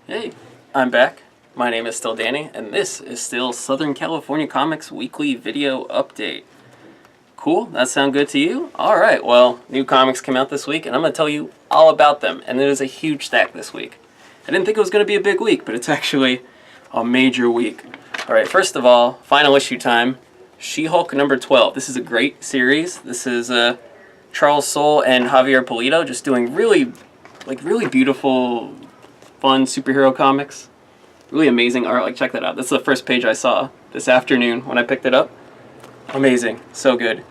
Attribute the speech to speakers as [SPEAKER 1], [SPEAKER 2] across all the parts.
[SPEAKER 1] Hey, I'm back. My name is still Danny, and this is still Southern California Comics Weekly Video Update. Cool? That sound good to you? Alright, well, new comics came out this week, and I'm going to tell you all about them, and it is a huge stack this week. I didn't think it was going to be a big week, but it's actually a major week. Alright, first of all, final issue time. She-Hulk number 12. This is a great series. This is Charles Soule and Javier Pulido just doing really beautiful, fun superhero comics. Really amazing art. Like, check that out. This is the first page I saw this afternoon when I picked it up. Amazing. So good.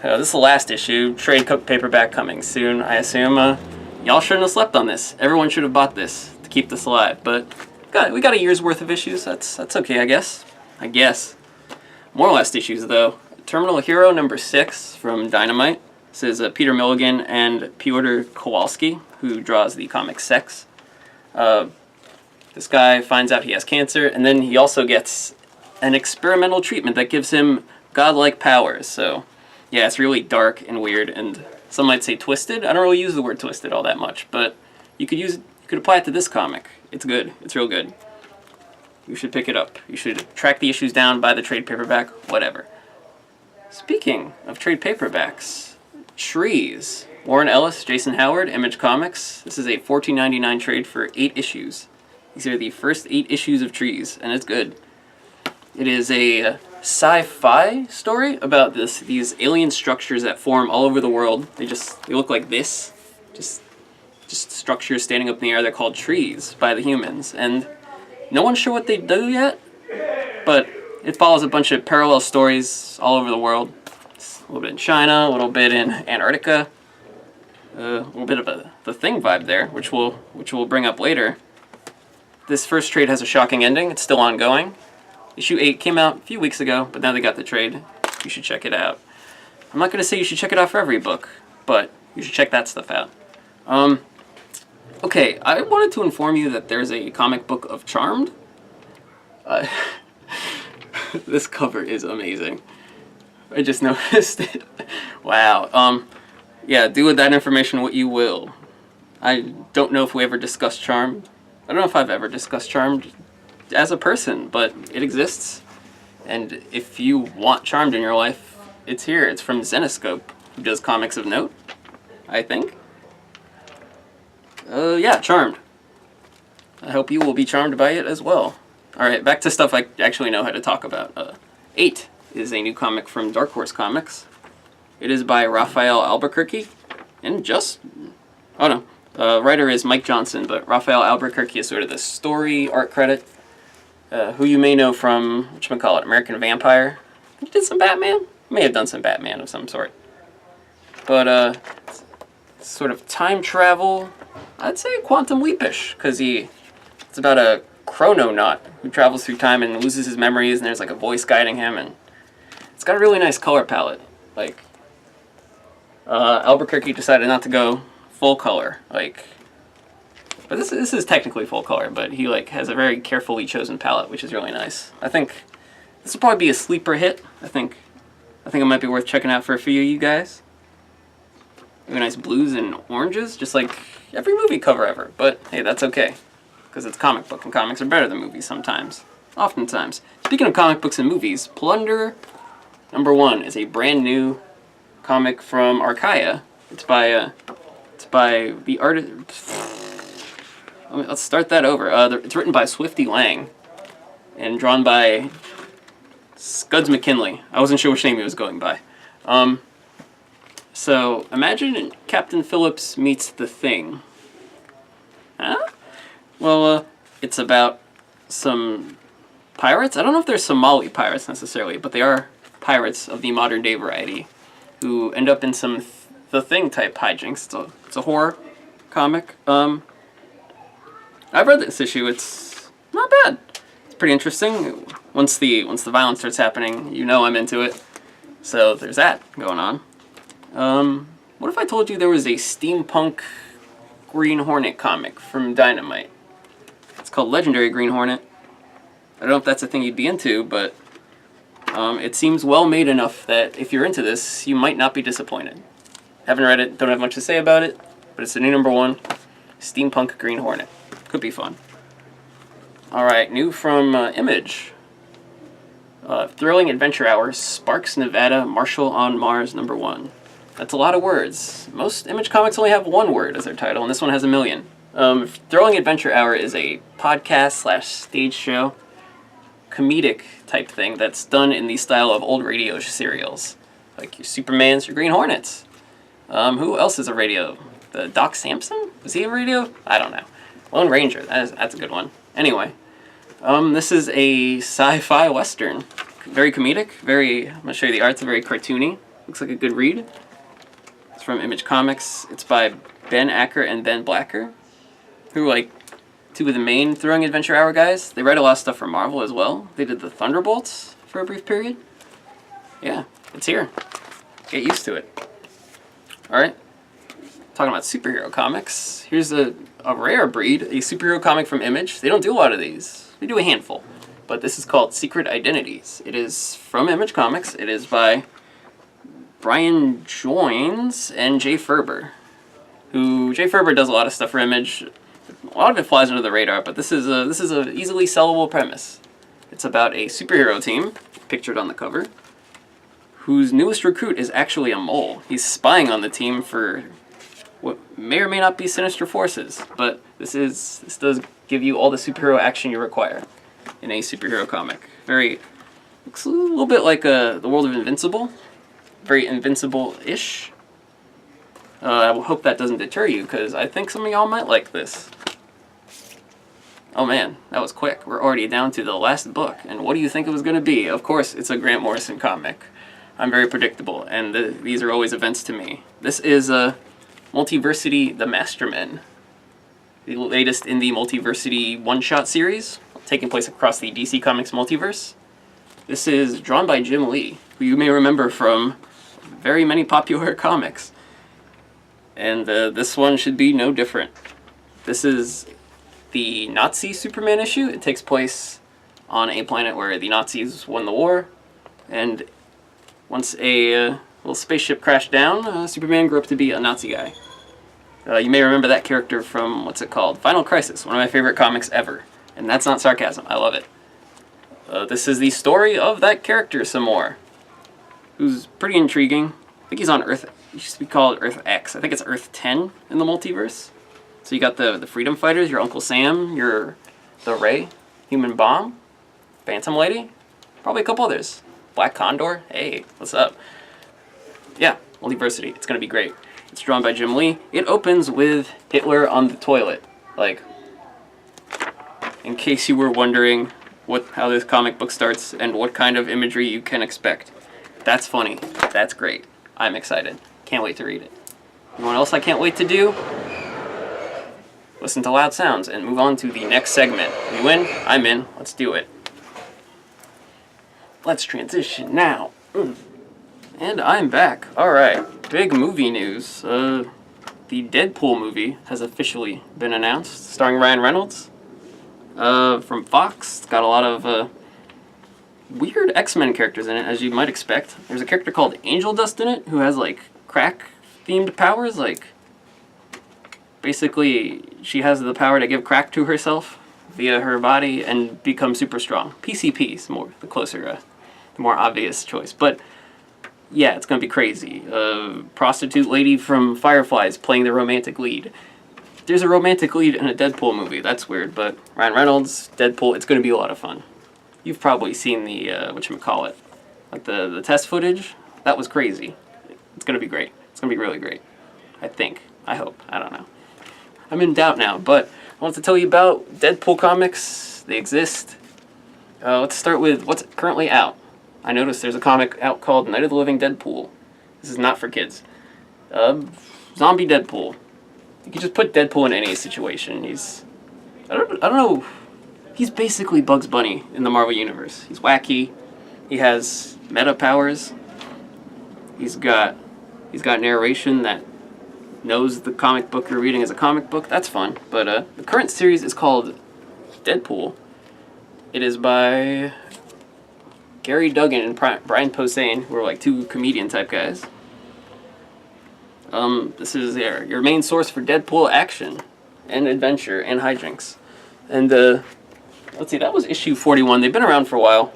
[SPEAKER 1] This is the last issue. Trade paperback coming soon, I assume. Y'all shouldn't have slept on this. Everyone should have bought this to keep this alive. But we got a year's worth of issues. That's okay, I guess. More last issues, though. Terminal Hero number 6 from Dynamite. This is Peter Milligan and Piotr Kowalski, who draws the comic Sex. This guy finds out he has cancer, and then he also gets an experimental treatment that gives him godlike powers. So, yeah, it's really dark and weird, and some might say twisted. I don't really use the word twisted all that much, but you could apply it to this comic. It's good. It's real good. You should pick it up. You should track the issues down, buy the trade paperback, whatever. Speaking of trade paperbacks, Trees. Warren Ellis, Jason Howard, Image Comics. This is a $14.99 trade for 8 issues. These are the first 8 issues of Trees, and it's good. It is a sci-fi story about these alien structures that form all over the world. They look like this. Just structures standing up in the air. They're called trees by the humans, and no one's sure what they do yet, but it follows a bunch of parallel stories all over the world. It's a little bit in China, a little bit in Antarctica, a little bit of the Thing vibe there, which we'll bring up later. This first trade has a shocking ending. It's still ongoing. Issue 8 came out a few weeks ago, but now they got the trade. You should check it out. I'm not going to say you should check it out for every book, but you should check that stuff out. Okay, I wanted to inform you that there's a comic book of Charmed. This cover is amazing. I just noticed it. Wow. Yeah, do with that information what you will. I don't know if we ever discussed Charmed. I don't know if I've ever discussed Charmed as a person, but it exists. And if you want Charmed in your life, it's here. It's from Zenescope, who does comics of note, I think. Yeah, Charmed. I hope you will be charmed by it as well. Alright, back to stuff I actually know how to talk about. 8 is a new comic from Dark Horse Comics. It is by Rafael Albuquerque, and writer is Mike Johnson, but Rafael Albuquerque is sort of the story art credit, who you may know from, American Vampire. He did some Batman? May have done some Batman of some sort. But, sort of time travel, I'd say Quantum Leap-ish, because it's about a chrononaut who travels through time and loses his memories, and there's like a voice guiding him, and it's got a really nice color palette. Like, Albuquerque decided not to go full color, but this is technically full color, but he has a very carefully chosen palette, which is really nice. I think this will probably be a sleeper hit. I think it might be worth checking out for a few of you guys. Really nice blues and oranges, just like every movie cover ever. But hey, that's okay, because it's a comic book, and comics are better than movies sometimes. Oftentimes. Speaking of comic books and movies, Plunder number 1 is a brand new comic from Archaia. It's by the artist. Let's start that over. It's written by Swifty Lang and drawn by Scuds McKinley. I wasn't sure which name he was going by. So imagine Captain Phillips meets the Thing. Huh? Well, it's about some pirates. I don't know if they're Somali pirates necessarily, but they are pirates of the modern day variety who end up in some The Thing type hijinks. It's a horror comic. I've read this issue. It's not bad. It's pretty interesting. Once the violence starts happening, you know I'm into it. So there's that going on. What if I told you there was a steampunk Green Hornet comic from Dynamite? It's called Legendary Green Hornet. I don't know if that's a thing you'd be into, but it seems well made enough that if you're into this, you might not be disappointed. Haven't read it, don't have much to say about it, but it's the new number 1, Steampunk Green Hornet. Could be fun. All right, new from Image. Thrilling Adventure Hour, Sparks, Nevada, Marshall on Mars, #1. That's a lot of words. Most Image comics only have one word as their title, and this one has a million. Thrilling Adventure Hour is a podcast / stage show, comedic type thing that's done in the style of old radio serials, like your Supermans, your Green Hornets. Who else is a radio? The Doc Samson? Was he a radio? I don't know. Lone Ranger. That's a good one. Anyway, this is a sci-fi western. Very comedic. I'm gonna show you the art. It's very cartoony. Looks like a good read. It's from Image Comics. It's by Ben Acker and Ben Blacker, who are like two of the main Thrilling Adventure Hour guys. They write a lot of stuff for Marvel as well. They did the Thunderbolts for a brief period. Yeah, it's here. Get used to it. Alright, talking about superhero comics. Here's a rare breed, a superhero comic from Image. They don't do a lot of these. They do a handful. But this is called Secret Identities. It is from Image Comics. It is by Brian Joines and Jay Ferber. Jay Ferber does a lot of stuff for Image. A lot of it flies under the radar, but this is a easily sellable premise. It's about a superhero team, pictured on the cover, whose newest recruit is actually a mole. He's spying on the team for what may or may not be sinister forces, but this does give you all the superhero action you require in a superhero comic. Looks a little bit like the world of Invincible, very Invincible-ish. I hope that doesn't deter you, because I think some of y'all might like this. Oh man, that was quick. We're already down to the last book, and what do you think it was going to be? Of course, it's a Grant Morrison comic. I'm very predictable, and these are always events to me. This is Multiversity The Mastermen, the latest in the Multiversity one-shot series, taking place across the DC Comics multiverse. This is drawn by Jim Lee, who you may remember from very many popular comics. And this one should be no different. This is the Nazi Superman issue. It takes place on a planet where the Nazis won the war, and once a little spaceship crashed down, Superman grew up to be a Nazi guy. You may remember that character from, what's it called? Final Crisis, one of my favorite comics ever. And that's not sarcasm, I love it. This is the story of that character some more, who's pretty intriguing. I think he's on Earth, it used to be called Earth X. I think it's Earth 10 in the multiverse. So you got the Freedom Fighters, your Uncle Sam, the Ray, Human Bomb, Phantom Lady, probably a couple others. Black Condor, hey, what's up? Yeah, Multiversity, it's gonna be great. It's drawn by Jim Lee. It opens with Hitler on the toilet. Like, in case you were wondering how this comic book starts and what kind of imagery you can expect. That's funny. That's great. I'm excited. Can't wait to read it. You know what else I can't wait to do? Listen to loud sounds and move on to the next segment. You in? I'm in. Let's do it. Let's transition now. And I'm back. Alright, big movie news. The Deadpool movie has officially been announced, starring Ryan Reynolds. From Fox. It's got a lot of weird X-Men characters in it, as you might expect. There's a character called Angel Dust in it, who has, like, crack-themed powers. Like, basically, she has the power to give crack to herself via her body and become super strong. PCP is the more obvious choice. But yeah, it's gonna be crazy. Prostitute lady from Firefly is playing the romantic lead. There's a romantic lead in a Deadpool movie. That's weird, but Ryan Reynolds, Deadpool, it's gonna be a lot of fun. You've probably seen the whatchamacallit, like the test footage. That was crazy. It's gonna be great. It's gonna be really great. I think. I hope. I don't know. I'm in doubt now, but I want to tell you about Deadpool comics. They exist. Let's start with what's currently out. I noticed there's a comic out called Night of the Living Deadpool. This is not for kids. Zombie Deadpool. You can just put Deadpool in any situation. I don't know. He's basically Bugs Bunny in the Marvel Universe. He's wacky. He has meta powers. He's got narration that knows the comic book you're reading is a comic book. That's fun. But the current series is called Deadpool. It is by Gary Duggan and Brian Posehn, who are like two comedian type guys. This is your main source for Deadpool action and adventure and hijinks. And let's see, that was issue 41. They've been around for a while.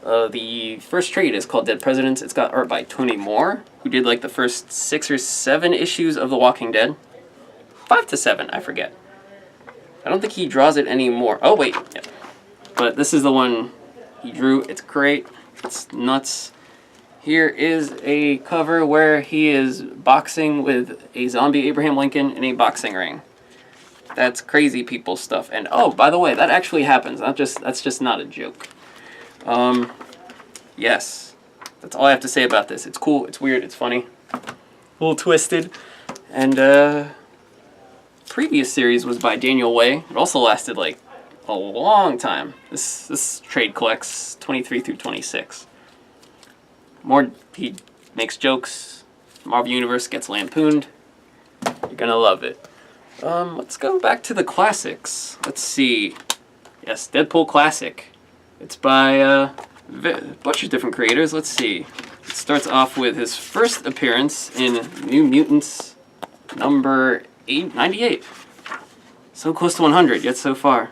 [SPEAKER 1] The first trade is called Dead Presidents. It's got art by Tony Moore, who did like the first 6 or 7 issues of The Walking Dead. 5 to 7, I forget. I don't think he draws it anymore. Oh, wait. Yeah. But this is the one he drew. It's great. It's nuts. Here is a cover where he is boxing with a zombie Abraham Lincoln in a boxing ring. That's crazy people stuff. And oh, by the way, that actually happens. That's just not a joke. Yes. That's all I have to say about this. It's cool, it's weird, it's funny. A little twisted. And previous series was by Daniel Way. It also lasted like a long time. This trade collects 23 through 26. He makes jokes. Marvel Universe gets lampooned. You're gonna love it. Let's go back to the classics. Let's see. Yes, Deadpool Classic. It's by a bunch of different creators. Let's see. It starts off with his first appearance in New Mutants number 98. So close to 100, yet so far.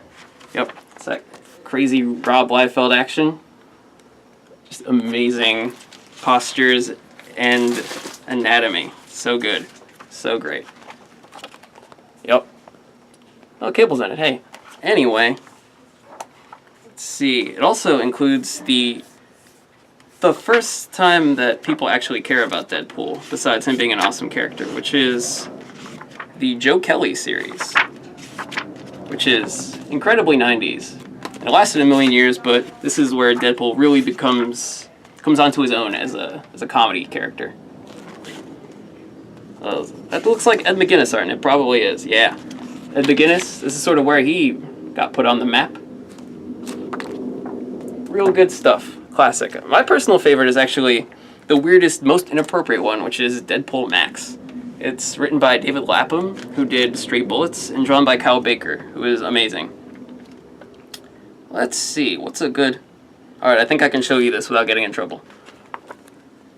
[SPEAKER 1] Yep, it's that crazy Rob Liefeld action. Just amazing postures and anatomy. So good. So great. Yep. Oh, Cable's in it. Hey. Anyway. Let's see. It also includes the first time that people actually care about Deadpool, besides him being an awesome character, which is the Joe Kelly series, which is incredibly 90s. It lasted a million years, but this is where Deadpool really comes onto his own as a comedy character. That looks like Ed McGuinness art, and it probably is. Yeah, Ed McGuinness. This is sort of where he got put on the map. Real good stuff. Classic. My personal favorite is actually the weirdest, most inappropriate one, which is Deadpool Max. It's written by David Lapham, who did Straight Bullets, and drawn by Kyle Baker, who is amazing. Let's see, what's a good... Alright, I think I can show you this without getting in trouble.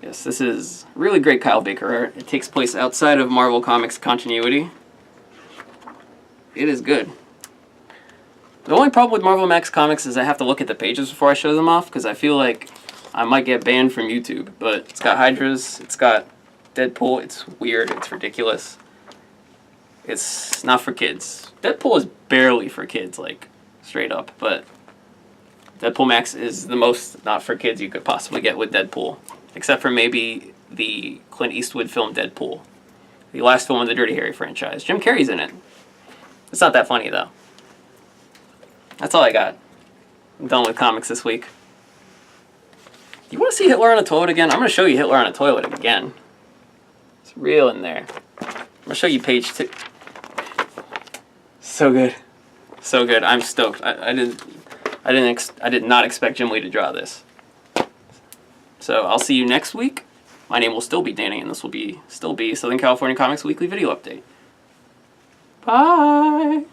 [SPEAKER 1] Yes, this is really great Kyle Baker art. It takes place outside of Marvel Comics continuity. It is good. The only problem with Marvel Max Comics is I have to look at the pages before I show them off, because I feel like I might get banned from YouTube. But it's got Hydras, it's got Deadpool, it's weird, it's ridiculous. It's not for kids. Deadpool is barely for kids, like, straight up, but Deadpool Max is the most not for kids you could possibly get with Deadpool. Except for maybe the Clint Eastwood film Deadpool. The last film of the Dirty Harry franchise. Jim Carrey's in it. It's not that funny, though. That's all I got. I'm done with comics this week. You want to see Hitler on a toilet again? I'm going to show you Hitler on a toilet again. It's real in there. I'm going to show you page 2. So good. So good. I'm stoked. I did not expect Jim Lee to draw this. So I'll see you next week. My name will still be Danny, and this will still be Southern California Comics Weekly Video Update. Bye!